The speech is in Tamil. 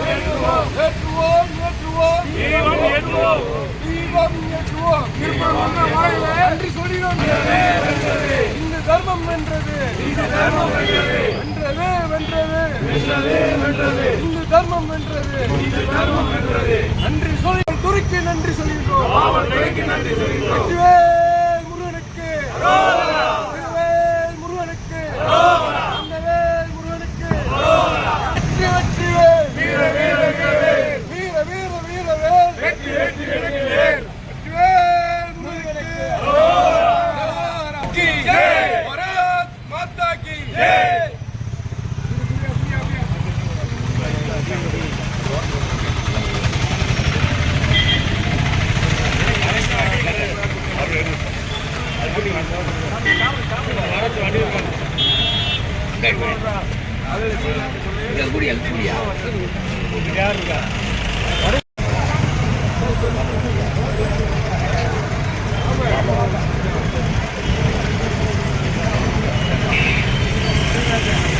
ஏற்றுவோம் ஏற்றுவோம் தீபம் ஏற்றுவோம் நன்றி சொல்லினோம். இந்த தர்மம் வென்றது வென்றவே வென்றது இந்த தர்மம் வென்றது நன்றி சொல்லி துருக்கி நன்றி சொல்லியிருக்கோம். வெற்றிவேல் முருகனுக்கு வெற்றிவேல் முருகனுக்கு வெற்றிவேல் முருகனுக்கு வெற்றிவேல் வீர வீர வீரவேல் வீர வீர வீரவேல் வெற்றி வெற்றி வெற்றிவேல் வெற்றிவேல் முருகனுக்கு की जय भारत माता की जय. Gracias.